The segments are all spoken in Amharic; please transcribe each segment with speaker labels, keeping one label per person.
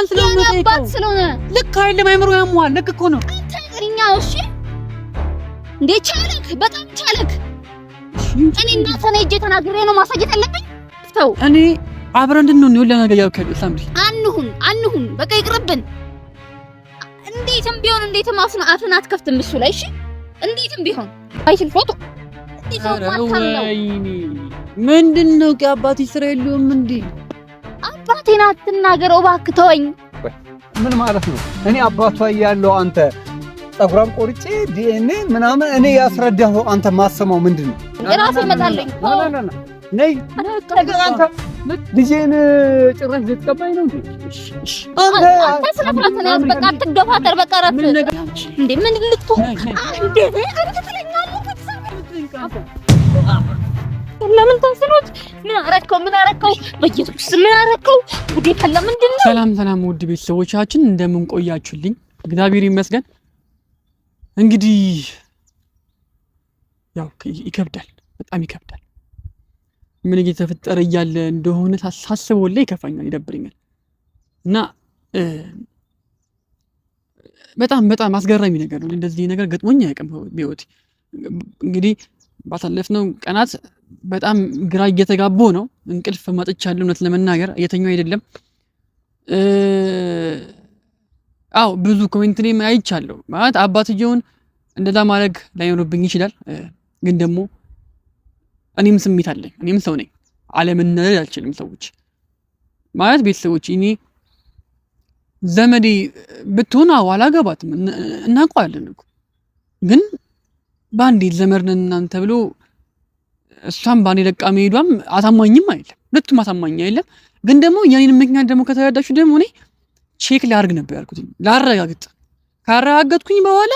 Speaker 1: አባቷን ስለሆነ ልክ አይደለም። አይምሮ ያሟል። ልክ እኮ ነው።
Speaker 2: አንተኛ እሺ እንዴ ቻለክ፣ በጣም ቻለክ። እኔ እናንተ ነኝ እጄ ተናግሬ ነው ማሳየት ያለብኝ። ተው
Speaker 1: እኔ አብረን እንድንሆን ነው ለነገ ያውከል ሳምሪ
Speaker 2: አንሁን በቃ ይቅርብን። እንዴትም ቢሆን እንዴትም አፍን አትከፍትም እሱ ላይ እሺ። እንዴትም ቢሆን አይችል ፎቶ
Speaker 1: ወይኔ ምንድነው? ከአባትሽ ስራ የለውም እንዴ?
Speaker 2: አባቴን አትናገረው እባክህ ተወኝ።
Speaker 3: ምን ማለት ነው? እኔ አባቷ እያለሁ አንተ ጸጉራም ቆርጬ ዲኤንኤ ምናምን እኔ ያስረዳኸው አንተ ማሰማው ምንድነው?
Speaker 2: ራሴ እመጣለሁ።
Speaker 3: ነይ አንተ ልጄን ጭራሽ ልትቀባኝ ነው እንዴ?
Speaker 2: አንተ ስለፍራት ነው። በቃ አትገፋተር። በቃ ረፍ እንዴ ምን ልትሆን እንዴ? አንተ ትለኛለህ። ለምን ታስሮት? ምን አረከው? በየሱስ ምን አረከው? ጉዴ ፈላ። ምንድነው?
Speaker 1: ሰላም ውድ ቤተሰቦቻችን እንደምን ቆያችሁልኝ? እግዚአብሔር ይመስገን። እንግዲህ ያው ይከብዳል፣ በጣም ይከብዳል። ምን እየተፈጠረ እያለ እንደሆነ ሳስበው ላይ ይከፋኛል፣ ይደብረኛል። እና በጣም አስገራሚ ነገር ነው። እንደዚህ ነገር ገጥሞኝ አያውቅም በህይወቴ። እንግዲህ ባሳለፍነው ቀናት በጣም ግራ እየተጋቦ ነው። እንቅልፍ ማጥቻለሁ፣ እውነት ለመናገር እየተኛው አይደለም። ብዙ ኮሜንት ላይ አይቻለሁ። ማለት አባትየውን እንደዛ ማድረግ ላይኖርብኝ ይችላል፣ ግን ደግሞ እኔም ስሜት አለኝ፣ እኔም ሰው ነኝ። አለመነደድ አልችልም። ሰዎች ማለት ቤተሰቦች እኔ ዘመዴ ብትሆን አላገባትም፣ እናውቀዋለን እኮ ግን ባንዴ ዘመድ ነን እናንተ ብሎ እሷም ባንዴ ለቃ መሄዷም አሳማኝም አይደለም፣ ሁለቱም አሳማኝ አይደለም። ግን ደግሞ የኔን ምክንያት ደግሞ ከተረዳችሁ ደግሞ እኔ ቼክ ላርግ ነበር ያልኩት፣ ላረጋግጥ። ካረጋገጥኩኝ በኋላ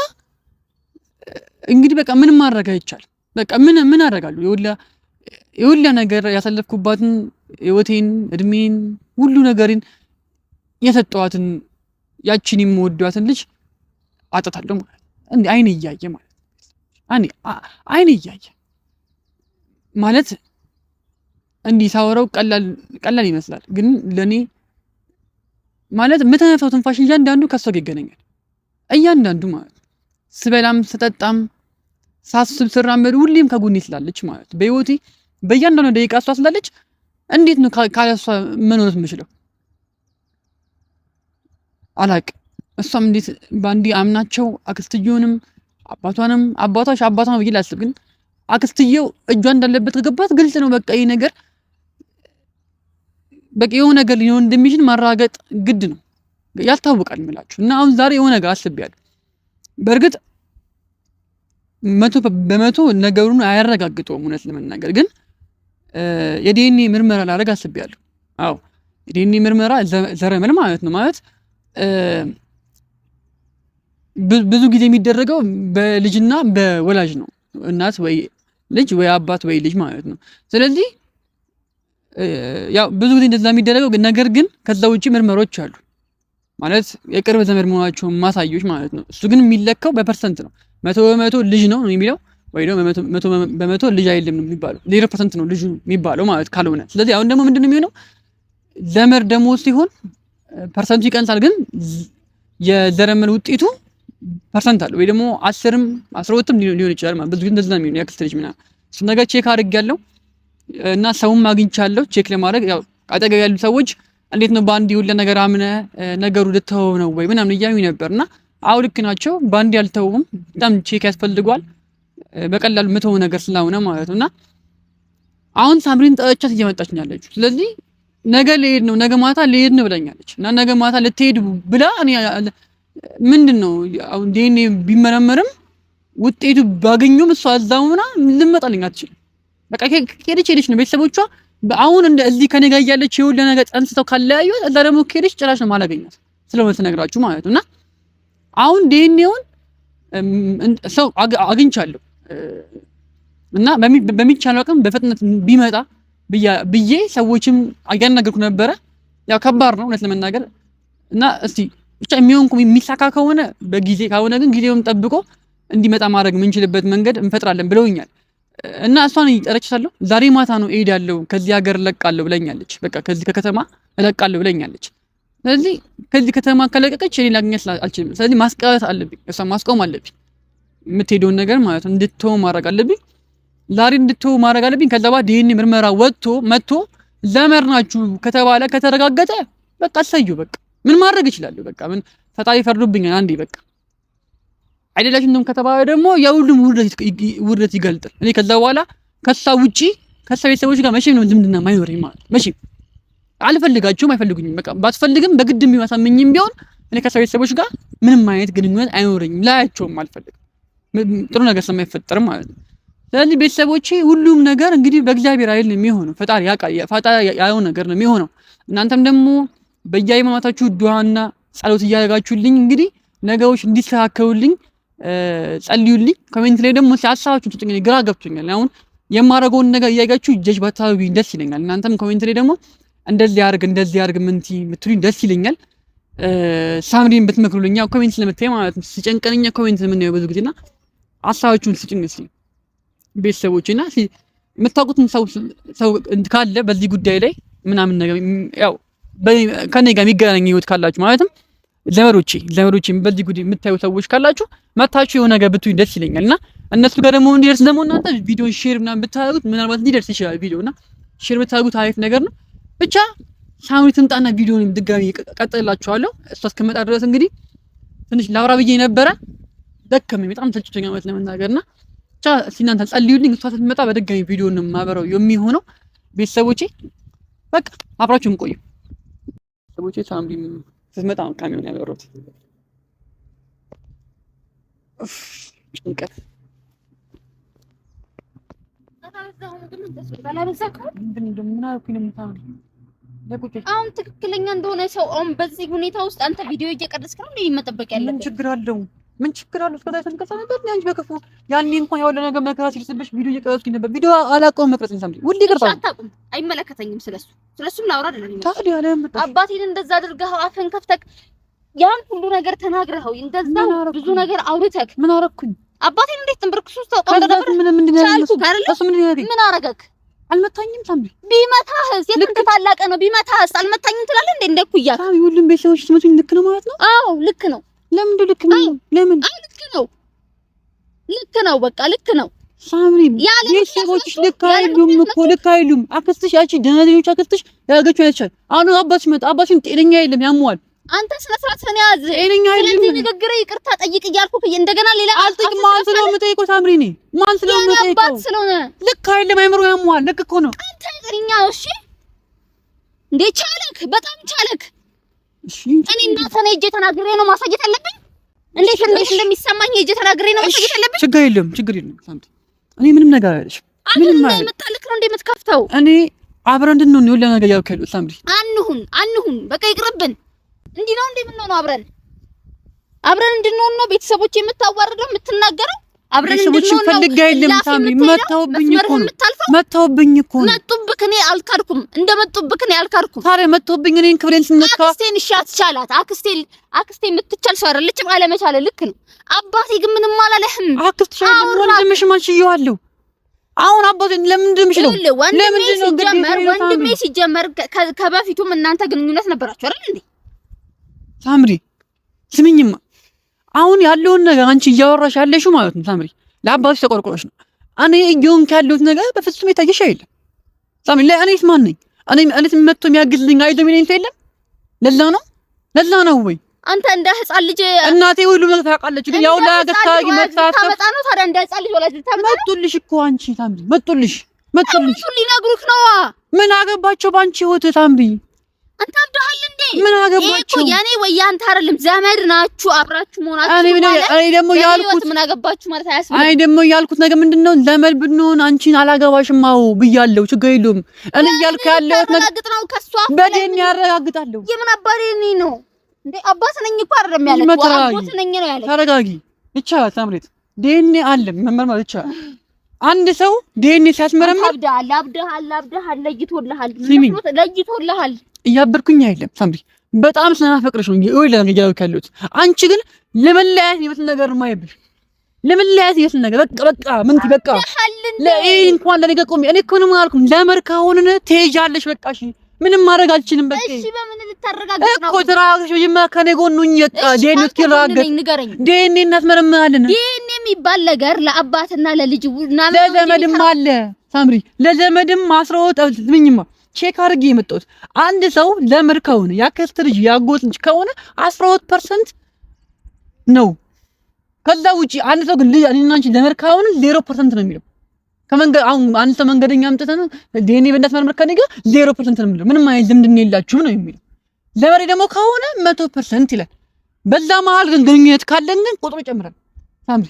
Speaker 1: እንግዲህ በቃ ምንም ማድረግ አይቻልም። በቃ ምን አደርጋለሁ? የሁላ ነገር ያሳለፍኩባትን ህይወቴን፣ እድሜን፣ ሁሉ ነገርን የሰጠዋትን ያቺን የምወዷትን ልጅ አጣታለሁ ማለት እንዴ አይኔ እያየ ማለት አይኔ እያየ ማለት እንዲህ ሳወራው ቀላል ይመስላል፣ ግን ለኔ ማለት የምተነፈው ትንፋሽ እያንዳንዱ ከሷ ጋር ይገናኛል። እያንዳንዱ ማለት ስበላም ስጠጣም ሳስብ ስራመድ ሁሌም ከጎኔ ስላለች ማለት በህይወቴ በእያንዳንዱ ደቂቃ እሷ ስላለች እንዴት ነው ካለሷ መኖር የምችለው? አላውቅም። እሷም እንዴት ባንዲ አምናቸው አክስትየውንም አባቷንም አባቷ ነው ብዬ ላስብ፣ ግን አክስትየው እጇ እንዳለበት ከገባት ግልጽ ነው። በቃ ይሄ ነገር በቃ የሆነ ነገር ሊሆን እንደሚችል ማረጋገጥ ግድ ነው። ያስታውቃል የምላችሁ እና አሁን ዛሬ የሆነ ነገር አስቤያለሁ። በእርግጥ 100% ነገሩን አያረጋግጠውም እውነት ለመናገር፣ ግን የዲኤንኤ ምርመራ ላደርግ አስቤያለሁ። የዲኤንኤ ምርመራ ዘረመል ማለት ነው። ማለት ብዙ ጊዜ የሚደረገው በልጅና በወላጅ ነው። እናት ወይ ልጅ ወይ አባት ወይ ልጅ ማለት ነው። ስለዚህ ያው ብዙ ጊዜ እንደዛ የሚደረገው፣ ነገር ግን ከዛ ውጪ ምርመሮች አሉ ማለት የቅርብ ዘመድ መሆናቸውን ማሳዮች ማለት ነው። እሱ ግን የሚለካው በፐርሰንት ነው። 100% ልጅ ነው የሚለው ወይ ደግሞ 100% ልጅ አይደለም ነው የሚባለው። 0% ነው ልጅ የሚባለው ማለት ካልሆነ። ስለዚህ አሁን ደግሞ ምንድነው የሚሆነው? ዘመድ ደግሞ ሲሆን ፐርሰንቱ ይቀንሳል፣ ግን የዘረመል ውጤቱ ፐርሰንት አለ ወይ ደግሞ 10ም 12ም ሊሆን ይችላል ማለት ብዙ ግን እንደዛ ነው የሚሆነው። ያክስት ልጅ ምናምን እሱ ነገር ቼክ አድርጌያለሁ እና ሰውም አግኝቻለሁ ቼክ ለማድረግ። ያው አጠገብ ያሉ ሰዎች እንዴት ነው ባንዲ ሁሉ ነገር አምነ ነገሩ ልተው ነው ወይ ምናምን እያሉኝ ነበርና አው ልክ ናቸው። ባንዲ አልተውም፣ በጣም ቼክ ያስፈልጋል በቀላሉ መተው ነገር ስለሆነ ማለት ነውና አሁን ሳምሪን ጠርቻት እየመጣች ነው ያለችው። ስለዚህ ነገ ልሄድ ነው፣ ነገ ማታ ልሄድ ነው ብለኛለች እና ነገ ማታ ልትሄድ ብላ እኔ ምንድነው አሁን ዲኤንኤ ቢመረመርም ውጤቱ ባገኙም እሷ እዛውና ልመጣልኝ አትችልም። በቃ ሄደች ነው ቤተሰቦቿ አሁን እዚህ ከኔ ጋር ያለች የሁሉ ነገር ጸንስተው ካለያዩ እዛ ደግሞ ሄደች ጭራሽ ነው ማላገኛት ስለሆነ ተነግራችሁ ማለት ነውና አሁን ዲኤንኤውን ሰው አግኝቻለሁ እና በሚቻለው አቅም በፍጥነት ቢመጣ ብዬ ሰዎችም አያናገርኩ ነበረ። ያው ከባድ ነው እውነት ለመናገር እና እስቲ ብቻ የሚሳካ ከሆነ በጊዜ ካሆነ ግን ጊዜውን ጠብቆ እንዲመጣ ማድረግ የምንችልበት መንገድ እንፈጥራለን ብለውኛል። እና እሷን እየጠረችታለሁ። ዛሬ ማታ ነው እሄዳለሁ ከዚህ ሀገር እለቃለሁ ብለኛለች። በቃ ከዚህ ከከተማ እለቃለሁ ብለኛለች። ስለዚህ ከዚህ ከተማ ከለቀቀች እኔ ላገኛት አልችልም። ስለዚህ ማስቀረት አለብኝ፣ እሷ ማስቆም አለብኝ። የምትሄደውን ነገር ማለት ነው እንድትተው ማድረግ አለብኝ። ዛሬ እንድትተው ማድረግ አለብኝ። ከዛ በኋላ ዲኤንኤ ምርመራ መጥቶ ዘመድ ናችሁ ከተባለ ከተረጋገጠ በቃ አሳዩ። በቃ ምን ማድረግ ይችላል? በቃ ምን ፈጣሪ ፈርዶብኛል አንዴ በቃ አይደላችሁም ከተባለ ደግሞ የሁሉም ውርደት ይገልጣል። እኔ ከዛ በኋላ ከሷ ውጪ ከሷ ቤተሰቦች ጋር መቼም ነው ዝምድና ማይኖረኝ ማለት መቼም አልፈልጋቸውም፣ አይፈልጉኝም። በቃ ባትፈልግም በግድም ቢማሳመኝም ቢሆን እኔ ከሷ ቤተሰቦች ጋር ምንም አይነት ግንኙነት አይኖረኝም፣ ላያቸውም አልፈልግም፣ ጥሩ ነገር ስለማይፈጠር ማለት ነው። ስለዚህ ቤተሰቦቼ ሁሉም ነገር እንግዲህ በእግዚአብሔር አይደል ነው የሚሆነው፣ ፈጣሪ ያውቃል፣ ፈጣሪ ያለው ነገር ነው የሚሆነው። እናንተም ደግሞ በየሃይማኖታችሁ ዱዓና ጸሎት እያደረጋችሁልኝ እንግዲህ ነገሮች እንዲስተካከሉልኝ ጸልዩልኝ። ኮሜንት ላይ ደግሞ ሀሳባችሁን ትጭኝ ግራ ገብቶኛል። አሁን የማደርገውን ነገር እያያችሁ ጀጅ ባታዩኝ ደስ ይለኛል። እናንተም ኮሜንት ላይ ደግሞ እንደዚህ አድርግ ምትሉኝ ደስ ይለኛል። ሳምሪን ብትመክሩልኝ ያው ኮሜንት ስለምታይ ማለት ነው ሲጨንቀንኛ ኮሜንት የምናየው ብዙ ጊዜና ሀሳባችሁን ስጭኝ እስኪ ቤተሰቦቼና የምታውቁትን ሰው ካለ በዚህ ጉዳይ ላይ ምናምን ነገር ያው ከኔ ጋር የሚገናኝ ህይወት ካላችሁ ማለትም ዘመዶቼ በዚህ ጉዳይ የምታዩ ሰዎች ካላችሁ መታችሁ የሆነ ነገር ብትሉኝ ደስ ይለኛልና እነሱ ጋር ደግሞ እንዲደርስ ደግሞ እናንተ ቪዲዮ ሼር ምናምን ብታደርጉት ምናልባት ሊደርስ ይችላል። ቪዲዮና ሼር ብታደርጉት አሪፍ ነገር ነው። ብቻ ሳምሪ ትምጣና ቪዲዮውን ድጋሚ ቀጥላችኋለሁ። እሷ እስከመጣ ድረስ እንግዲህ ትንሽ ላውራ ብዬ ነበረ፣ ደከመኝ፣ በጣም ተጭቶኛል ማለት ለመናገርና ብቻ እናንተ ጸልዩልኝ። እሷ ስትመጣ በድጋሚ ቪዲዮውን ማበረው የሚሆነው ቤተሰቦቼ በቃ አብራችሁን ቆዩ ቤተሰቦቼ። ሳምሪ ስትመጣ ካሜራውን ያበረውት ጭንቀት
Speaker 2: አሁን ትክክለኛ እንደሆነ ሰው አሁን በዚህ ሁኔታ ውስጥ አንተ ቪዲዮ እየቀረስክ ነው እንዴ? መጠበቅ ያለበት
Speaker 1: ምን ችግር አለው? እስከዛ ተንቀሳ ነበር እንዴ? አንቺ በከፉ ያኔ እንኳን ያው ለነገር መከራ ሲልስብሽ ቪዲዮ እየቀረስኩ ነበር። ቪዲዮ አላውቀውም መቅረጽን ሳምሪ ሁሌ ይቀርጻል።
Speaker 2: አታውቅም፣ አይመለከተኝም። ስለሱም ላውራ አይደለም።
Speaker 1: ታዲያ ለምን
Speaker 2: አባቴን እንደዛ አድርገህ አፈን ከፍተህ ያን ሁሉ ነገር ተናግረኸው እንደዛ ብዙ ነገር አውርተህ
Speaker 1: ምን አረኩኝ?
Speaker 2: አባቴን እንዴት ተንበርክሶ ተቀምጠ ነበር? ምን አረገክ?
Speaker 1: አልመታኝም ሳምሪ።
Speaker 2: ቢመታህስ የትንክ ታላቀ ነው። ቢመታህስ አልመታኝም ትላለህ እንዴ? እንደኩያ
Speaker 1: ሳምሪ ሁሉም ቤተሰቦች ሲመቱኝ ልክ ነው ማለት ነው?
Speaker 2: አዎ ልክ ነው።
Speaker 1: ለምን ልክ ነው? ለምን?
Speaker 2: አዎ ልክ ነው። በቃ ልክ ነው
Speaker 1: ሳምሪ። ቤተሰቦችሽ ልክ አይሉም እኮ ልክ አይሉም። አክስትሽ ያቺ ደህናኞች አክስትሽ ያገቹ አይቻል። አሁን አባትሽ መጣ። አባትሽም ጤነኛ አይደለም፣ ያሟል። አንተ ስነ ስርዓትህን ያዝ። ጤነኛ አይደለም። ስለዚህ ንግግር ይቅርታ ጠይቅ እያልኩህ እንደገና ሌላ አልጠይቅም። ማን ስለምጠይቀው ሳምሪ ነኝ? ማን ስለምጠይቀው? አባት ስለሆነ ልክ አይደለም። አይምሮ ያሟል። ልክ እኮ ነው። አንተ ጤነኛ እሺ እንዴ? ቻለክ፣ በጣም ቻለክ። እሺ እኔ እናንተ ነኝ እጄ ተናግሬ ነው ማሳየት ያለብኝ። እንዴት እንደሚሰማኝ እጄ ተናግሬ ነው ማሳየት ያለብኝ። ችግር የለም ሳምሪ። እኔ ምንም ነገር አይደለም። ምንም ማለት መጣልክ ነው እንዴ የምትከፍተው? እኔ አብረን እንድንሆን ነው ለነገር ያልከው ሳምሪ። አንሁን በቃ ይቅርብን። እንዲህ ነው እንዴ? ምን ነው አብረን እንድንሆን ነው ቤተሰቦች የምታዋርደው የምትናገረው? አብረን እንድንሆን ነው ፈልጋ የለም ሳምሪ። መጣውብኝ እኮ ነው። መጡብክ። እኔ አልካድኩም። እንደመጡብክ እኔ አልካድኩም። ታዲያ መጡብኝ። እኔን ክብሬን ስነካ አክስቴን እሻት ቻላት። አክስቴ የምትቻል ሰው አይደለችም። አለመቻለ ልክ ነው። አባቴ ግን ምንም አላለህም። አክስትሽ አይደለም ወንድምሽ ማንችየዋለሁ። አሁን አባቴ ለምን እንደምሽለው ወንድሜ ሲጀመር ከበፊቱም እናንተ ግንኙነት ነበራችሁ አይደል እንዴ? ሳምሪ ስሚኝማ፣ አሁን ያለውን ነገር አንቺ እያወራሽ ያለሽው ማለት ነው ሳምሪ ለአባትሽ ተቆርቆረሽ ነው። እኔ እየሆንክ ያለሁት ነገር በፍጹም የታየሽ አይደለም ሳምሪ። ለእኔስ ማን ነኝ? እኔስ መጥቶ የሚያግዝልኝ አይደለም ይለኝ የለም። ለዛ ነው ወይ አንተ እንደ ህፃን ልጅ እናቴ ሁሉ ነገር ታውቃለች። ግን ያው ለአገታጊ መጣጣ ነው። ታዲያ እንደ ህፃን ልጅ ወላጅ መጡልሽ እኮ አንቺ ሳምሪ፣ መጡልሽ ሊነግሩክ ነው። ምን አገባቸው ባንቺ ህይወት ሳምሪ? አንተ አብደሃል እንዴ? ምን አገባችሁ? ያኔ ወይ ያንተ አይደለም ዘመድ ናችሁ፣ አብራችሁ መሆናችሁ። እኔ ደግሞ ያልኩት ምን አገባችሁ ማለት አያስብም። እኔ ደግሞ ያልኩት ነገር ምንድነው? ዘመድ ብንሆን አንቺን አላገባሽም። አዎ ብያለሁ፣ ችግር የለውም። እኔ ያልኩ ያለሁት ነገር ነው። ከሷ በደን ያረጋግጣለሁ። የምን አባሬ ነው እንዴ? አባት ነኝ እኮ አይደለም ያለኝ፣ አባት ነኝ ነው ያለኝ። ተረጋጊ። ይቻላል ሳምሬት፣ ዲኤንኤ አለ መመርመር ይቻላል። አንድ ሰው ዲኤንኤ ሲያስመረምር አብደሃል፣ ለይቶልሃል። እያበርኩኝ አይደለም ሳምሪ፣ በጣም ስለናፈቅርሽ ነው ወይ ለነገር ያሉት። አንቺ ግን ለመለያየት ይመስል ነገር ነው ማይብሽ፣ ለመለያየት ይመስል ነገር በቃ ምን ትበቃ ለእኔ እንኳን ለነገ ቆሚ። እኔ እኮ ነው ማልኩም ለመርካ ሆነነ ትሄጃለሽ። በቃ እሺ፣ ምንም ማድረግ አልችልም። በቃ እሺ፣ በምን
Speaker 2: እንድታረጋግጥ ነው
Speaker 1: እኮ ተራጋግሽ ይማ ከኔ ጎኑኝ የጣ ዲኤንኤ ትራጋግጥ ዲኤንኤ እናስመረምራለን
Speaker 2: ዲኤንኤ የሚባል ነገር ለአባትና ለልጅና
Speaker 1: ለዘመድም አለ ሳምሪ ለዘመድም ማስሮት ምንኝማ ቼክ አድርጌ የመጣሁት አንድ ሰው ዘመድ ከሆነ ያክስት ልጅ ያጎት ልጅ ከሆነ 12% ነው ከዛ ውጪ አንድ ሰው ግን ልጅ እኔና አንቺ ዘመድ ከሆነ 0% ነው የሚለው ከመንገድ አሁን አንድ ሰው መንገደኛ አምጥተን ዲኤንኤ በእንዳስመረምር ከኔ ጋር 0% ነው የሚለው ምንም አይነት ዝምድና የላችሁም ነው የሚለው ዘመድ ደግሞ ከሆነ 100% ይላል በዛ መሀል ግን ግንኙነት ካለን ግን ቁጥሩ ይጨምራል ሳምሪ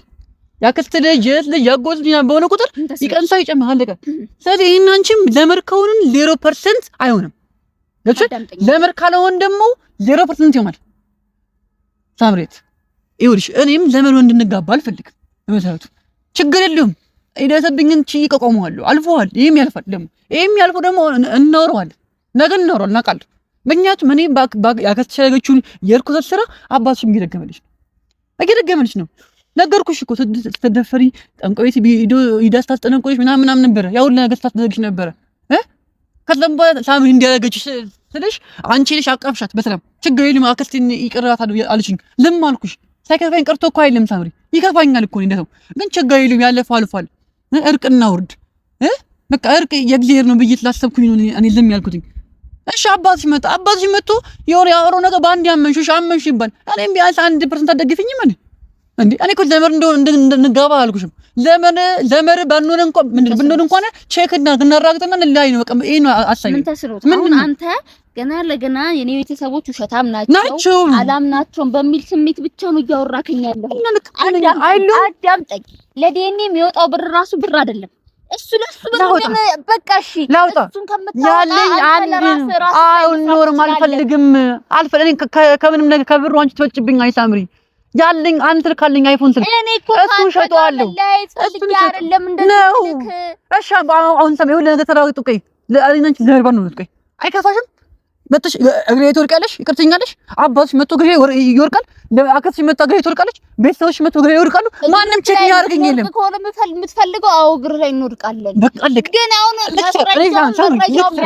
Speaker 1: ያክስት ልጅ ያጎት ልጅ በሆነ ቁጥር ይቀንሳል ይጨምራል አለቀ ስለዚህ ይሄን አንቺም ዘመድ ከሆነን 0% አይሆንም ዘመድ ካልሆነ ደግሞ 0% ይሆናል ሳምሪት ይኸውልሽ እኔም ዘመድ ወንድ እንጋባ አልፈልግም በመሰረቱ ችግር የለውም አይደሰብኝን ይቆቀመዋለሁ አልፈዋል ይሄም ያልፋል ደግሞ እናወራዋለን ነገ እናወራዋለን እናውቃለን ምክንያቱም እኔ ያከተሸገችውን የርኩሰት ስራ አባትሽም እየደገመልሽ ነው ነገርኩሽ እኮ ስትደፈሪ ጠንቋይ ቢዶ ይዳስታስጠነቆሽ ምናምን ነበር ያው ነገር ታስደግሽ ነበር ከዛም በኋላ ሳምሪ እንዲያደርገች ስለሽ አንቺ ልጅ አቀፍሻት በሰላም ችግር የለም አክስቴን ይቅርታታል አልሽኝ ዝም አልኩሽ ሳይከፋኝ ቀርቶ እኮ አይደለም ሳምሪ ይከፋኛል እኮ እንደው ግን ችግር የለም ያለፈው አልፏል እርቅና ውርድ በቃ እርቅ የእግዚአብሔር ነው ብዬ ስላሰብኩኝ ነው እኔ ዝም ያልኩትኝ እሺ አባትሽ መጥቶ የሆነ ያወራው ነገር ባንድ ያመንሽ ይባል እኔም ቢያንስ 1% አትደግፊኝም እንዴ እኔ እኮ ዘመድ እንደንጋባ አልኩሽም ዘመድ ባንኖር እንኳን ብንኖር እንኳን ቼክ እናራግጥና እንላይ ነው በቃ ይሄ ነው አሳይ
Speaker 2: ምን ተስሮት አሁን አንተ ገና ለገና የኔ ቤተሰቦች ውሸታም ናቸው አላምናቸውም በሚል ስሜት ብቻ ነው እያወራከኝ ያለው አዳምጠኝ ለዲኤንኤ የሚወጣው ብር ራሱ ብር አይደለም እሱ ለሱ ብር በቃ እሺ እሱን
Speaker 1: ያለኝ አንድ ኖርማል አልፈልግም ከምንም ነገር ከብሩ አንቺ ትወጭብኝ አይሳምሪ ያለኝ አንተ ካለኝ አይፎን ስልክ እሱ ሸጠዋለሁ እሱ አይደለም እንደዚህ እሺ አሁን ሰማይ ሁሉ ነገር ተራውጡ ቆይ ለአሪናንቺ ዘርባ ነው ቆይ አይከፋሽም መጥተሽ እግሬ ትወርቃለሽ ይቅርተኛለሽ አባትሽ መጥቶ እግሬ ይወርቃል አክስትሽ መጥቶ እግሬ ትወርቃለሽ ቤተሰቦች መጥቶ እግሬ ይወርቃሉ ማንም ቼክ ያርገኝ የለም
Speaker 2: የምትፈልገው አው እግር ላይ እንወርቃለን
Speaker 1: በቃ ልክ
Speaker 2: ግን አሁን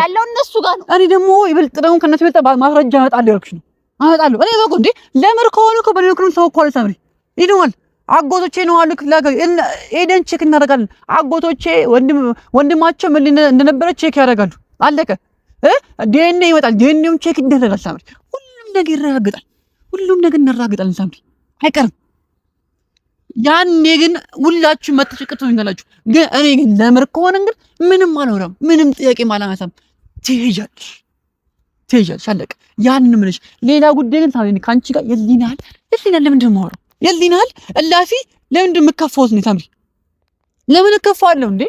Speaker 2: ያለው እነሱ ጋር ነው
Speaker 1: እኔ ደግሞ ይበልጥ ደግሞ ከነሱ ይበልጥ ማስረጃ አመጣለሁ ያልኩሽ ነው አመጣለሁ እኔ በቃ እንዴ ለምር ከሆነ እኮ በኔክሩን ሰው እኮ አልሰምሪ ይደዋል አጎቶቼ ነው አሉ ክፍላጋ ኤደን ቼክ እናደርጋለን አጎቶቼ ወንድማቸው ምን እንደነበረ ቼክ ያደርጋሉ አለቀ ዲኤንኤ ይመጣል ዲኤንኤም ቼክ ይደረጋል ሳምሪ ሁሉም ነገር ይረጋግጣል ሁሉም ነገር እናረጋግጣለን ሳምሪ አይቀርም ያኔ ግን ሁላችሁ መተጨቅጡ ይንገላችሁ ግን እኔ ግን ለምር ከሆነ ግን ምንም አልወራም ምንም ጥያቄ ማላነሳም ትሄጃለሽ አለቀ ያንን ምንሽ ሌላ ጉዳይ ግን ሳምሪ ካንቺ ጋር የዚህናል ለምንድን ነው የማወራው የዚህናል እላፊ ለምንድን የምከፋውስ ነው ሳምሪ ለምን እከፋለሁ እንዴ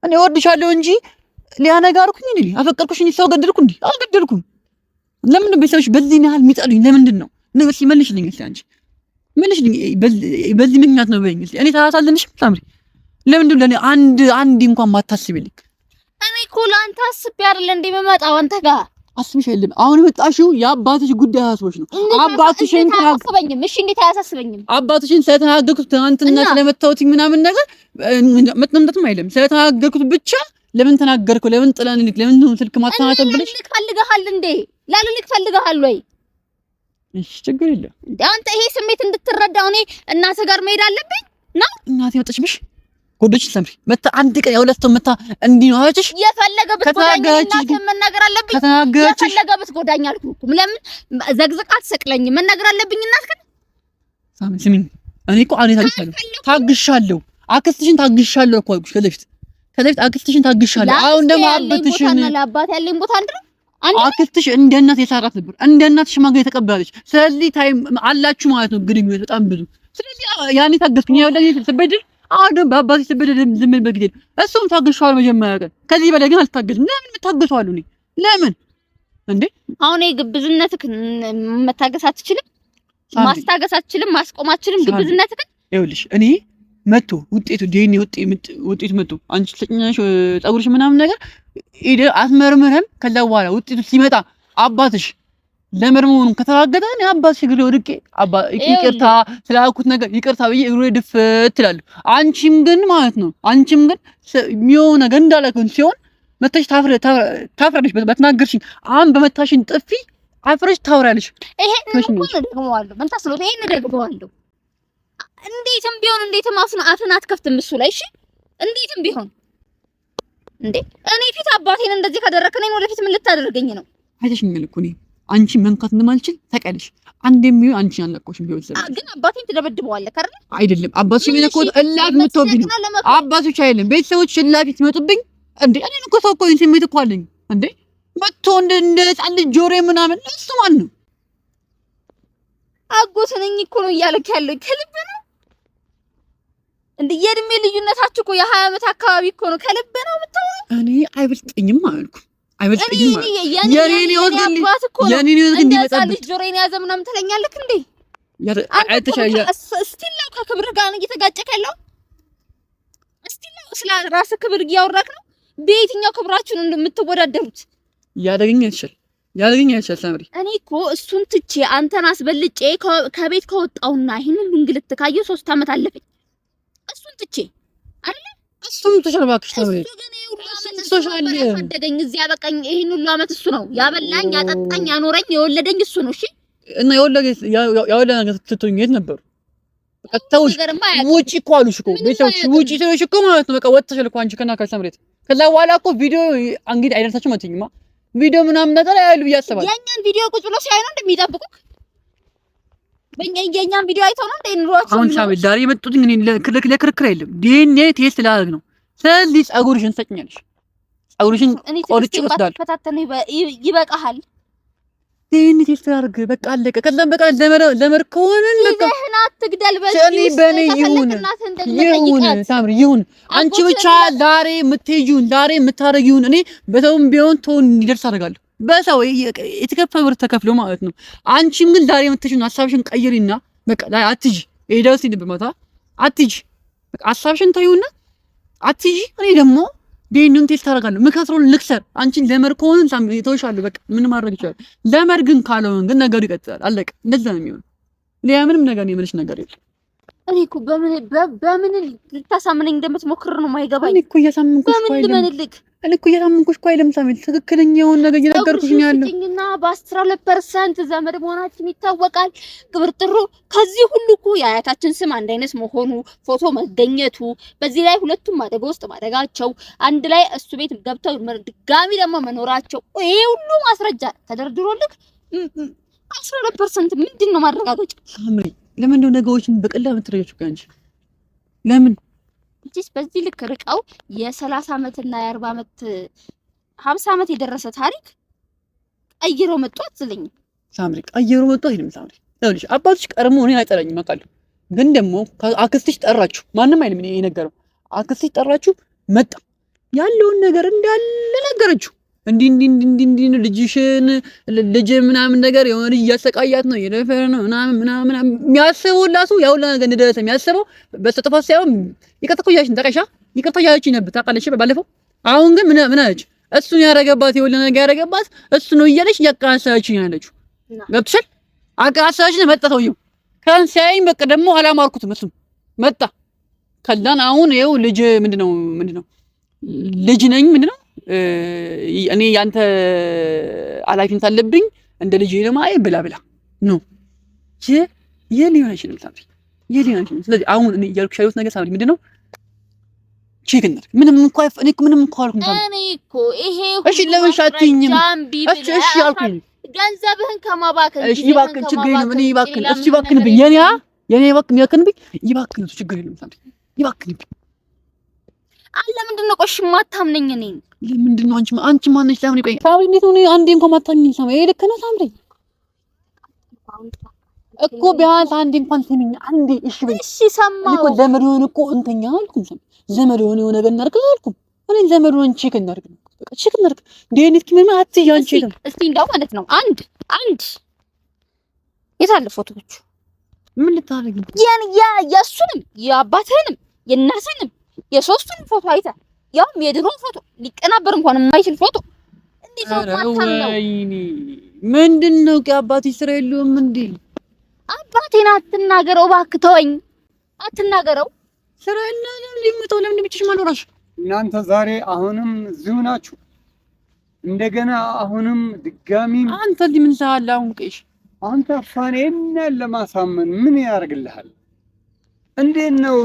Speaker 1: እኔ ወድሻለሁ እንጂ ሊያነጋርኩኝ እንዴ አፈቀርኩሽ እንዴ ሰው ገደልኩ እንዴ አልገደልኩም ለምን ቤተሰቦች በዚህ ያህል የሚጠሉኝ ለምንድን ነው ነገር ሲመልሽልኝ እስቲ አንቺ መልሽልኝ በዚህ ምክንያት ነው በይኝ እስቲ እኔ ታሳዝንሽ ሳምሪ ለምንድን ለኔ አንድ እንኳን ማታስብልኝ
Speaker 2: እኔ እኮ ላንተ አስቤ አይደል እንዴ መጣው አንተ ጋር
Speaker 1: አስብሽ አይደለም አሁን መጣሽው የአባትሽ ጉዳይ አስቦሽ ነው አባትሽን
Speaker 2: ታያሳስበኝም እሺ እንዴት አያሳስበኝም
Speaker 1: አባትሽን ስለተናገርኩት ትናንትና ስለመታወት ምናምን ነገር መጥነምተም አይደለም ስለተናገርኩት ብቻ ለምን ተናገርኩ ለምን ጥላንልክ ለምን ስልክ ማታናተን ብለሽ
Speaker 2: ፈልገሃል እንዴ ላልልክ ፈልገሃል ወይ
Speaker 1: እሺ ችግር የለም
Speaker 2: እንዴ አንተ ይሄ ስሜት እንድትረዳው እኔ እናቴ ጋር መሄድ አለብኝ ነው
Speaker 1: እናቴ መጣችብሽ ጎዶች ሰምሪ መጣ አንድ ቀን ያውለስተው መጣ እንዲህ ነው አለችሽ
Speaker 2: የፈለገበት ጎዳኛ መናገር አለብኝ የፈለገበት ጎዳኛ አልኩ ለምን ዘግዝቃት ሰቅለኝ መናገር አለብኝ እናትከ
Speaker 1: ሳሚ ስሚኝ እኔ እኮ አኔ ታግሻለሁ አክስትሽን ታግሻለሁ እኮ አልኩሽ ከዚህ አክስትሽን ታግሻለሁ አሁን ደግሞ አባትሽን
Speaker 2: ለአባት ያለኝ ቦታ አንድ ነው
Speaker 1: አክስትሽ እንደ እናት የሳራት ነበር እንደ እናት ሽማግሌ ተቀበላለች ስለዚህ ታይም አላችሁ ማለት ነው ግንኙነት በጣም ብዙ ስለዚህ ያኔ ታገስኩኝ ያው ለኔ ተበድል አሁን በአባትሽ ተበድል ዝም በግዴ እሱም ታግሻለሁ መጀመሪያ ቀን ከዚህ በላይ ግን አልታገስም ለምን መታገሳለሁ እኔ ለምን እንዴ አሁን
Speaker 2: ግብዝነትክ መታገስ አትችልም ማስታገስ አትችልም ማስቆም አትችልም ግብዝነትክ
Speaker 1: ይኸውልሽ እኔ መጥቶ ውጤቱ ዲኤንኤ ውጤቱ መጥቶ አንቺ ስለኛሽ ጸጉርሽ ምናምን ነገር አስመርምረን ከዛ በኋላ ውጤቱ ሲመጣ አባትሽ ለመርሙን ከተራገጠ እኔ አባትሽ እግሬ ወድቄ ይቅርታ ስላልኩት ነገር ይቅርታ ብዬ እግሬ ድፍት እላለሁ አንቺም ግን ማለት ነው የሚሆን ነገር እንዳላከን ሲሆን መተሽ ታፍረሽ በተናገርሽኝ አሁን በመታሽን ጥፊ አፍረሽ ታወራለሽ።
Speaker 2: ይሄን እኮ ደግመዋለሁ። ምን ታስለው? ይሄን ደግመዋለሁ። እንዴትም አፍን አትከፍትም እሱ ላይ። እሺ እንዴትም ቢሆን እንዴ እኔ ፊት አባቴን እንደዚህ ካደረከኝ ወደፊት ምን ልታደርገኝ ነው? አይተሽኛል እኮ እኔ አንቺ መንካት እንደማልችል ታውቂያለሽ። አንዴም ቢሆን አንቺ ያለቆሽ ቢሆን ስለዚህ ግን አባቴን ትደበድበዋለህ አይደል?
Speaker 1: አይደለም አባትሽ ምን እኮ እላፊ ምትወብኝ ነው። አባቶች አይደለም ቤተሰቦች እላፊ ትመጡብኝ እንዴ? እኔ እኮ ሰው እኮ ስሜት እኮ አለኝ እንዴ? መጥቶ እንደ ህፃን ልጅ ጆሬ ምናምን እሱ ማን ነው? አጎት ነኝ እኮ ነው እያለክ ያለው ከልብ ነው እንዴ? የእድሜ ልዩነታችሁ እኮ የ20 ዓመት አካባቢ እኮ ነው። ከልብ ነው የምታወራው? እኔ አይበልጥኝም አልኩ አይበልጥኝም ማለት የኔ ወዝ እንዲመጣ ልጅ ጆሮዬን ያዘ ምናምን ትለኛለህ እንዴ? አይተሻያ እስቲል ነው ከክብር ጋር ነው እየተጋጨክ ያለው። እስቲል ነው ስለ ራስ ክብር እያወራክ ነው። በየትኛው ክብራችሁን እንደምትወዳደሩት ያደገኝ ይችላል ሳምሪ። እኔ እኮ እሱን ትቼ አንተን አስበልጬ ከቤት ከወጣውና ይሄን ሁሉ እንግልት ካየሁ 3 ዓመት አለፈኝ። እሱን ትቼ አይደል? እሱን ተሸርባክሽ ሳምሪ ሶሻል ያሳደገኝ እዚህ ያበቃኝ ይሄን ሁሉ አመት እሱ ነው ያበላኝ፣ ያጠጣኝ፣ ያኖረኝ፣ የወለደኝ እሱ ነው። እሺ እና የወለደ ነገር ትቶኝ የት ነበር? በቃ ተውሽ። ውጪ እኮ አሉሽ እኮ ቤተሰቦች ውጪ ትለሽ እኮ ማለት ነው። በቃ ወጥተሻል እኮ አንቺ ከሳምሬት። ከዛ በኋላ እኮ ቪዲዮ እንግዲህ አይደርሳችሁም አትይኝማ። ቪዲዮ ምናምን ነገር ያያሉ ብዬ አስባለሁ። የኛን ቪዲዮ ቁጭ ብሎ ሲያይ ነው እንደሚጠብቁክ? የኛን ቪዲዮ አይተው ነው እንደኑሯችሁ? አሁን ሳምሬት ዛሬ የመጡት እኔ ለክርክር አይደለም ዲኤንኤ ቴስት ላደርግ ነው። ስለዚህ ጸጉርሽን ሰጭኛለሽ። ጸጉርሽን ቆርጬ ወስዳለሁ። ፈታተነ ይበቃሃል። ዲኤንኤ ቴስት ላደርግ በቃ አለቀ። ከዛም በቃ ለመር ከሆነን በቃ ይሄን አትግደል። በኔ ይሁን ሳምሪ ይሁን። አንቺ ብቻ ዛሬ የምትሄጂውን ዛሬ የምታረጊውን እኔ በሰውም ቢሆን ቶን እንዲደርስ አደርጋለሁ። በሰው የተከፈለ ብር ተከፍሎ ማለት ነው። አንቺም ግን ዛሬ የምትሽውን ሐሳብሽን ቀይሪና በቃ ላይ አትጂ። ኤዳውስ ይደብማታ አትጂ። በቃ ሐሳብሽን ታዩና አትጂ። እኔ ደግሞ ዲኤንኤን ቴስት አደርጋለሁ። ምከስሮን ልክሰር። አንቺን ለመር ከሆነን ሳምሪ ተውሻለሁ። በቃ ምን ማድረግ ይችላል? ለመር ግን ካልሆነ ግን ነገሩ ይቀጥላል። አለቀ። እንደዛ ነው የሚሆነው። ሌላ ምንም ነገር ነው የምልሽ ነገር የለም። እኔ እኮ በምን ልታሳምነኝ እንደምትሞክር ነው የማይገባኝ። እኔ እኮ እያሳመንኩሽ እኮ አይደለም ሳምሪ፣ ትክክለኛውን ነገር እየነገርኩሽ ነው ያለው። እና በ12% ዘመድ መሆናችን ይታወቃል። ግብር ጥሩ። ከዚህ ሁሉ እኮ የአያታችን ስም አንድ አይነት መሆኑ፣ ፎቶ መገኘቱ፣ በዚህ ላይ ሁለቱም አደጋ ውስጥ ማደጋቸው፣ አንድ ላይ እሱ ቤት ገብተው ድጋሚ ደግሞ መኖራቸው፣ ይሄ ሁሉ ማስረጃ ተደርድሮልክ 12% ምንድን ነው ማረጋገጫ? ሳምሪ ለምን ነው ነገሮችን በቀላሉ የምትረጂው? አንቺ ለምን እቺስ በዚህ ልክ ርቀው የ30 ዓመት እና የ40 ዓመት 50 ዓመት የደረሰ ታሪክ ቀይሮ መጡ አትልኝ ሳምሪ? ቀይሮ መጡ አይደለም ሳምሪ። ይኸውልሽ አባትሽ ቀርሞ እኔን አይጠራኝም አውቃለሁ፣ ግን ደግሞ አክስትሽ ጠራችሁ። ማንም አይልም እኔ የነገረው አክስትሽ ጠራችሁ፣ መጣ ያለውን ነገር እንዳለ ነገረችው። እንዲህ ልጅሽን ልጅ ምናምን ነገር የሆነ ልጅ እያሰቃያት ነው የደፈረ ነው ምናምን የሚያስበው ላሱ ያው ለነገ እንደደረሰ የሚያስበው በስተጥፋት ሳይሆን ይቅርታ ያልሽኝ ተቀሻ ይቅርታ ያልሽኝ ነበር ታውቃለሽ ባለፈው። አሁን ግን ምን አለች? እሱን ያረገባት የወለ ነገር ያረገባት እሱ ነው እያለች ያቃሳችኝ አለችው። ገብቶሻል? አቃሳችኝ መጣ ሰውዬው ከን ሲያይኝ በቃ ደግሞ አላማርኩትም። እሱም መጣ ከዛን አሁን ይኸው ልጅ ምንድነው ልጅ ነኝ ምንድነው እኔ ያንተ ኃላፊነት አለብኝ እንደ ልጅ ለማይ ብላ ነው የሊሆነሽ ነው ሳምሪ የሊሆነሽ። ስለዚህ አሁን እኔ እያልኩሽ ያሉት ነገር ሳምሪ ምንድነው ቼክ እናድርግ። ምንም እንኳን አልኩም ሳምሪ። እኔ እኮ ይሄ እሺ ለምን ሻትኝም? እሺ አልኩኝ ገንዘብህን ከማባከን እሺ ይባክን ችግር የለም። እኔ ይባክን እሺ ይባክንብኝ የኔ ይባክንብኝ ይባክን ችግር የለም ሳምሪ ይባክንብኝ አለ። ምንድነው ቆሽ ማታምነኝ? እኔ ለምንድነው አንቺ ማነሽ? ለምን ቆይ ሳምሪ እንዴት ነው አንዴ እንኳን ማታምነኝ? ሳምሪ ይሄ ልክ ነው ሳምሪ እኮ ቢያንስ አንዴ እንኳን ስሚኝ አንዴ እሺ በይ። እሺ ሰማሁ እኮ ዘመድ ሆነ እኮ እንተኛ አልኩም ሳምሪ ዘመድ ሆነ ነገር እናድርግ አልኩም። እኔ ዘመድ ሆነ ቼክ እናድርግ ነው በቃ ቼክ እናድርግ። ዲኤንኤ ምን አትይ አንቺ እስቲ እንደው ማለት ነው አንድ የታለ ፎቶዎቹ ምን ልታረጊ? የእሱንም የአባትህንም የእናትህንም የሶስቱን ፎቶ አይተህ ያውም የድሮ ፎቶ ሊቀናበር እንኳን የማይችል ፎቶ እንዴት ነው ማታምነው? ምንድነው ከአባትሽ ስራ የለውም እንዴ? አባቴን አትናገረው እባክህ ተወኝ፣ አትናገረው። ስራ የለም ሊመጣው ለምን ብቻሽ ማኖራሽ?
Speaker 3: እናንተ ዛሬ አሁንም እዚሁ ናችሁ? እንደገና አሁንም ድጋሚ
Speaker 1: አንተ ምን ሳለ አሁን ቀይሽ
Speaker 3: አንተ ፋኔን ለማሳመን ምን ያደርግልሃል? እንዴት ነው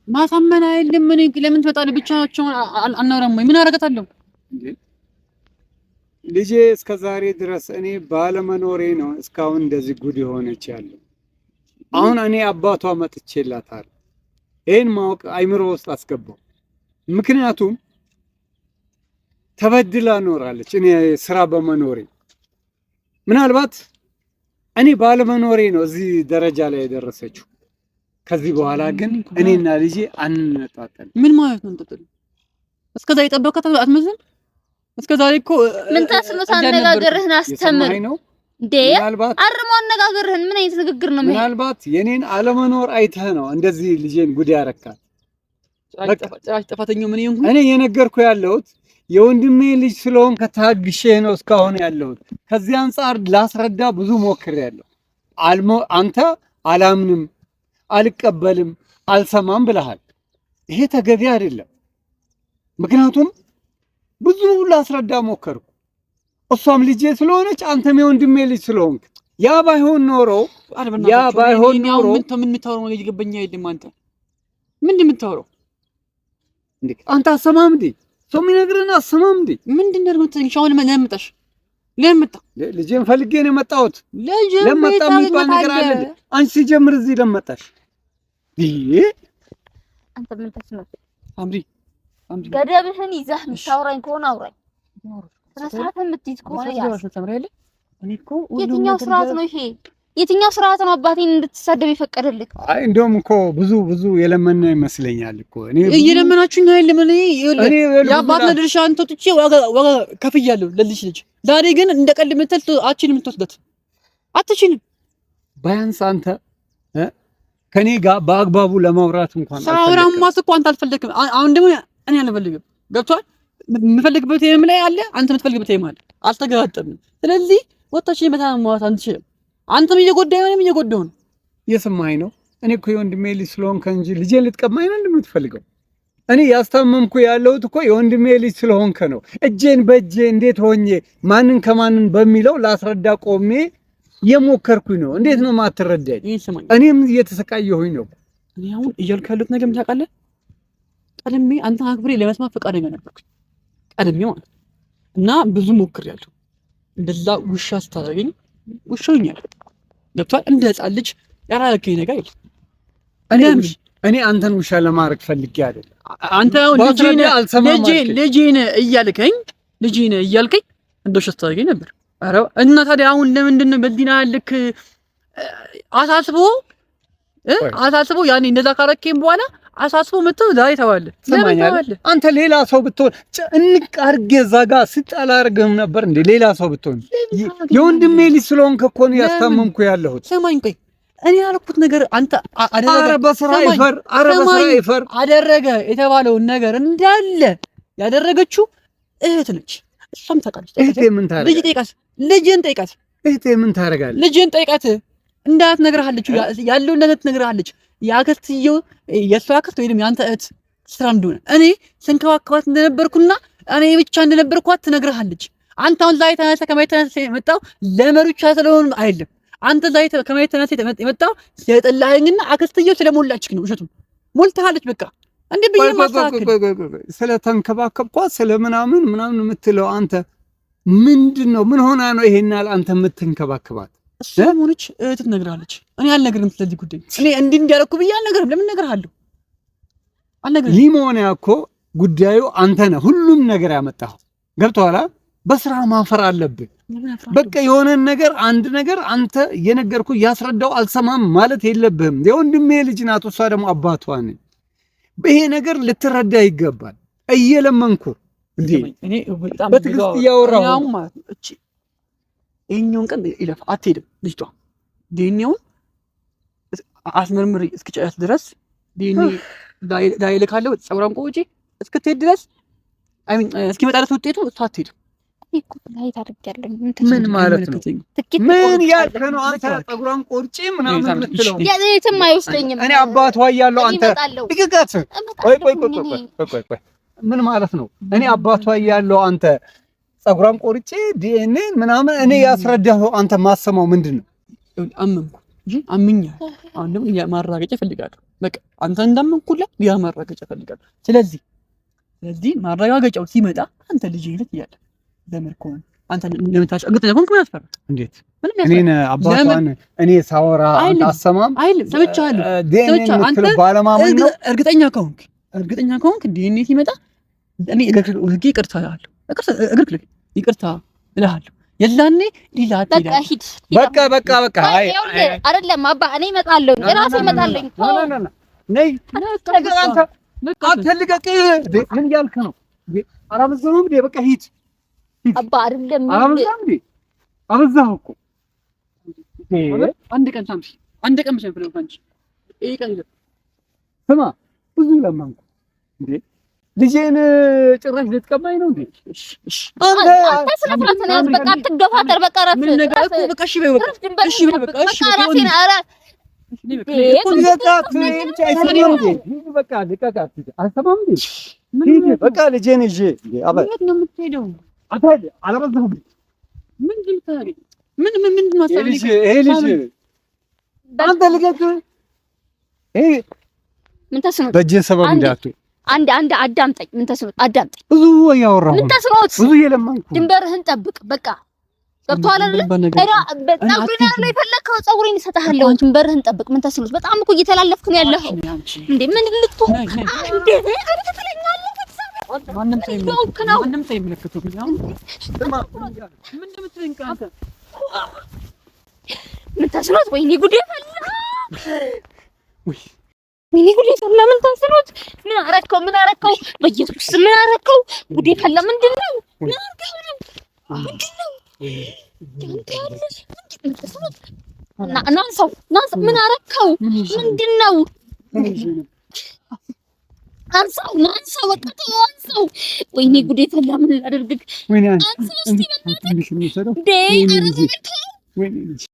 Speaker 1: ማሳመን አይደለም? ምን ለምን ትመጣለህ? ብቻቸውን አናወራም ወይ? ምን አደርጋታለሁ?
Speaker 3: ልጄ እስከዛሬ ድረስ እኔ ባለመኖሬ ነው እስካሁን እንደዚህ ጉድ የሆነች ያለው። አሁን እኔ አባቷ መጥቼላታል። ይሄን ማወቅ አይምሮ ውስጥ አስገባው። ምክንያቱም ተበድላ ኖራለች። እኔ ስራ በመኖሬ ምናልባት እኔ ባለመኖሬ ነው እዚህ ደረጃ ላይ የደረሰችው። ከዚህ በኋላ ግን እኔና ልጄ አንነጣጠል።
Speaker 1: ምን ማለት ነው? እንጠጥል እስከዛ የጠበቀት አትመስልም። እስከዛሬ እኮ
Speaker 2: ምን ታስኖት አነጋገርህን አስተምር እንዴ! አርሞ አነጋገርህን ምን አይነት ንግግር ነው?
Speaker 3: ምናልባት የኔን አለመኖር አይተህ ነው እንደዚህ ልጄን ጉድ ያረካት።
Speaker 1: ጭራሽ ጥፋተኛው ምን ይሁን?
Speaker 3: እኔ የነገርኩ ያለሁት የወንድሜ ልጅ ስለሆን ከታግሼ ነው እስካሁን ያለሁት። ከዚህ አንፃር ላስረዳ ብዙ ሞክሬያለሁ። አንተ አላምንም፣ አልቀበልም፣ አልሰማም ብለሃል። ይሄ ተገቢ አይደለም። ምክንያቱም ብዙ ላስረዳ ሞከርኩ። እሷም ልጄ ስለሆነች አንተም የወንድሜ ልጅ ስለሆንክ ያ ባይሆን ኖሮ ምን
Speaker 1: የምታወራው ነገር ይገባኛ አይደለም። አንተ ምንድን የምታወራው
Speaker 3: እንዴ? አንተ አሰማም እንዴ? ሰው የሚነግርህን አሰማም እንዴ?
Speaker 1: ምንድን ነው የምትልኝ? ሻውን ለምጣሽ ለምጣ
Speaker 3: ልጄን ፈልጌ ነው የመጣሁት። ለምጣ የሚባል ነገር አለ እንዴ? አንቺ ሲጀምር እዚህ ለመጣሽ ይሄ
Speaker 2: አንተ ምን ተስነው?
Speaker 1: አምሪ
Speaker 2: ገደብህን ይዘህ የምታወራኝ ከሆነ አውራኝ። ስርዓትን የምትይዝ ከሆነ ያስ
Speaker 1: እኔ እኮ
Speaker 2: የትኛው ስርዓት ነው ይሄ? የትኛው ስርዓት ነው አባቴን እንድትሳደብ የፈቀደልህ?
Speaker 3: አይ እንደውም እኮ ብዙ የለመና ይመስለኛል እኮ እኔ
Speaker 1: እየለመናችሁኝ አይደለም። እኔ የአባት ድርሻ አንተ ጥቼ ዋጋ ከፍያለሁ ለልጅ ልጅ። ዛሬ ግን እንደቀልድ ምትል አችልም የምትወስደት አትችልም።
Speaker 3: ባያንስ አንተ ከኔ ጋር በአግባቡ ለማውራት እንኳን
Speaker 1: ሳውራማ እኮ አንተ አልፈልግም። አሁን ደግሞ እኔ አልፈልግም። ገብቷል? የምፈልግበት የም ላይ አለ፣ አንተ የምትፈልግበት የም አለ። አልተገጣጠምንም። ስለዚህ ወጣች መታማዋት አንችልም። አንተም እየጎዳኸኝ ነው፣ እየጎዳሁ ነው።
Speaker 3: የሰማኸኝ ነው። እኔ እኮ የወንድሜ ልጅ ስለሆንክ እንጂ ልጄን ልትቀማኝ ነው እንደምትፈልገው። እኔ ያስታመምኩ ያለሁት እኮ የወንድሜ ልጅ ስለሆንክ ነው። እጄን በእጄ እንዴት ሆኜ ማንን ከማንን በሚለው ላስረዳ ቆሜ የሞከርኩኝ ነው። እንዴት ነው ማትረዳኝ? እኔም እየተሰቃየሁኝ ነው።
Speaker 1: እኔ አሁን እያልኩ ያለሁት ነገር ምን ታውቃለህ? ቀድሜ አንተን አክብሬ ለመስማት ፈቃደኛ ነበርኩኝ። ቀድሜ ማለት እና ብዙ ሞክሬያለሁ። እንደዛ ውሻ ስታደርገኝ ውሻውኛል። ገብቷል? እንደ ሕፃን ልጅ ያላረከኝ ነገር የለም።
Speaker 3: እኔ አንተን ውሻ ለማድረግ ፈልጌ አይደል።
Speaker 1: አንተ ልጄን እያልከኝ እንደ ውሻ ስታደርገኝ ነበር። ኧረ እና ታዲያ አሁን ለምንድን ነው በዲና ልክ አሳስቦ ያኔ እንደዛ ካረከኝ በኋላ አሳስቦ መጥቶ ዛሬ ተዋለህ?
Speaker 3: አንተ ሌላ ሰው ብትሆን እንቅ አድርጌ እዛ ጋር ስጣላ አድርግህም ነበር እንዴ? ሌላ ሰው ብትሆን የወንድሜ ልጅ ስለሆንክ እኮ ነው ያስታመምኩ ያለሁት።
Speaker 1: ሰማኝ፣ ቆይ እኔ ያልኩት ነገር አንተ አደረገ የተባለውን ነገር እንዳለ ያደረገችው እህት ነች። እሷም ታውቃለች።
Speaker 3: እህቴ ምን ታረጋለች?
Speaker 1: ልጅን ጠይቃት።
Speaker 3: እህቴ ምን ታረጋለች?
Speaker 1: ልጅን ጠይቃት። እንዳት ነግርሃለች፣ ያለውን ነገር ትነግርሃለች። ያከስትየው የሷ አክስት ወይንም ያንተ እህት ስራ እንደሆነ እኔ ስንከባከባት እንደነበርኩና እኔ ብቻ እንደነበርኳት ትነግርሃለች። አንተ አሁን ላይ ተነሳ ከማይ ተነሳ የመጣው ለመሩቻ ስለሆነ አይደለም። አንተ ላይ ከማይ ተነሳ የመጣው ስለጠላኸኝና አክስትየው ስለሞላችክ ነው። እሸቱ ሞልተሃለች። በቃ እንዴ በየማሳከል
Speaker 3: ስለተንከባከብኳት ስለምናምን የምትለው አንተ ምንድነው? ምን ሆና ነው ይሄናል አንተ የምትንከባከባት?
Speaker 1: እሷ ሆነች እህት ትነግራለች። እኔ አልነግርም ስለዚህ ጉዳይ። እኔ እንዲያረኩ ብዬ አልነግርም። ለምን እነግርሃለሁ? አልነግርም።
Speaker 3: ሊሞኒያ እኮ ጉዳዩ አንተ ነህ ሁሉም ነገር ያመጣኸው። ገብቶሃል? በስራ ማፈር አለብህ። በቃ የሆነን ነገር አንድ ነገር አንተ እየነገርኩ እያስረዳው አልሰማም ማለት የለብህም። የወንድሜ ልጅ ናት፣ እሷ ደግሞ አባቷ ነኝ። ይሄ ነገር ልትረዳ ይገባል። እየለመንኩ እንዴ
Speaker 1: እኔ በጣም
Speaker 3: በትዕግስት እያወራሁ
Speaker 1: ማለት ነው። እቺ ይሄኛውን ቀን ይለፍ አትሄድም ልጅቷ። ዲኤንኤውን አስመርምሪ እስክጨርስ ድረስ ዲኤንኤ ዳይለ ካለው ጸጉራን ቆጪ እስክትሄድ ድረስ እስኪመጣ ድረስ ውጤቱ እሷ አትሄድም።
Speaker 2: እኮ ላይ ታደርጋለህ።
Speaker 3: ምን ማለት ነው? ምን ያልከ ነው አንተ? ጸጉራን ቆርጪ ምናምን የምትለው
Speaker 2: የትም አይወስደኝም።
Speaker 3: እኔ አባቷ እያለሁ አንተ ድግጋት ቆይ ምን ማለት ነው? እኔ አባቷ እያለሁ አንተ ጸጉሯን ቆርጬ ዲኤንኤ ምናምን እኔ ያስረዳኸው አንተ ማሰማው ምንድነው?
Speaker 1: አመንኩ እንጂ አምኛለሁ። አሁን ደግሞ ማረጋገጫ እፈልጋለሁ። በቃ አንተ እንዳመንኩላ ያ ማረጋገጫ እፈልጋለሁ። ስለዚህ ማረጋገጫው ሲመጣ አንተ ልጅ ይልት ይያለ ዘመድ ከሆነ አንተ ለምታሽ እርግጠኛ ከሆንክ ምን ያስፈራል?
Speaker 3: እንዴት እኔን አባቷን እኔ ሳወራ አንተ አሰማም
Speaker 1: አይልም። ሰምቻለሁ።
Speaker 3: አንተ ባለማመን ነው።
Speaker 1: እርግጠኛ ከሆንክ ዲኤንኤ ሲመጣ እኔ እግርክ ይቅርታ እልሃለሁ። ይቅርታ እልሃለሁ። የላኔ ሌላ
Speaker 2: በቃ ሂድ።
Speaker 3: በቃ አይ
Speaker 2: አይደለም አባ እኔ እመጣለሁ። እራሴ እመጣለሁ።
Speaker 3: ነይ አንተ አትልቀቅ። ምን ያልክ ነው? አላበዛሁም እንዴ? በቃ ሂድ
Speaker 2: አባ አይደለም
Speaker 3: አበዛኸው እኮ
Speaker 1: አንድ ቀን ብቻ ፍለው አንቺ ይሄ ቀን
Speaker 3: ስማ ብዙ ለማንኩ እንዴ ልጄን ጭራሽ ልትቀባኝ ነው እንዴ? እሺ
Speaker 2: አንተ ስለፍራት ነው። በቃ አትገፋተር። በቃ ረፍ
Speaker 1: ምን ነገር እኮ በቃ እሺ በይ በቃ እሺ
Speaker 2: ራሴን አረ
Speaker 3: በቃ ልጄን ይዤ
Speaker 1: የት ነው የምትሄደው?
Speaker 3: አላበዛሁም።
Speaker 1: ምንድን ታዲያ ምን ማሳብ
Speaker 3: ልጅ አንተ ልቀቅ።
Speaker 2: ምን ተስኖት
Speaker 3: በእጄ ሰበብ እንዳትዪ።
Speaker 2: አንድ አዳምጠኝ። ምን ተስኖት አዳምጠኝ።
Speaker 3: ብዙ እያወራሁ
Speaker 2: ምን ተስኖት
Speaker 3: ብዙ እየለመንኩ
Speaker 2: ድንበርህን ጠብቅ። በቃ ገብቶሃል አይደል? ፀጉሬን ላይ ፈለከው ፀጉሬን እሰጥሃለሁ። ድንበርህን ጠብቅ። ምን ተስኖት በጣም እኮ እየተላለፍክ ነው ያለኸው እንዴ? ምን ልትሆን እንዴ? አንተ ትለኛለህ።
Speaker 1: ማንም ሰው ይመለከተው ምን እንደምትለኝ አንተ
Speaker 2: ምን ተስኖት? ወይኔ ጉዴ ፈላ። ወይኔ ጉዴ ፈላ። ምን ተስኖት? ምን አረከው? በኢየሱስ ምን አረከው? ጉዴ ፈላ። ምንድነው? ምን አረከው ነው? ምንድነው? አንተ ያለሽ ምን ተስኖት? ናንሳው ምን አረከው? ምንድነው? አንሳው በቃ አንሳው። ወይኔ ጉዴ ፈላ። ምን ላድርግ?
Speaker 3: ወይኔ
Speaker 2: አንሳው እስቲ በእናትህ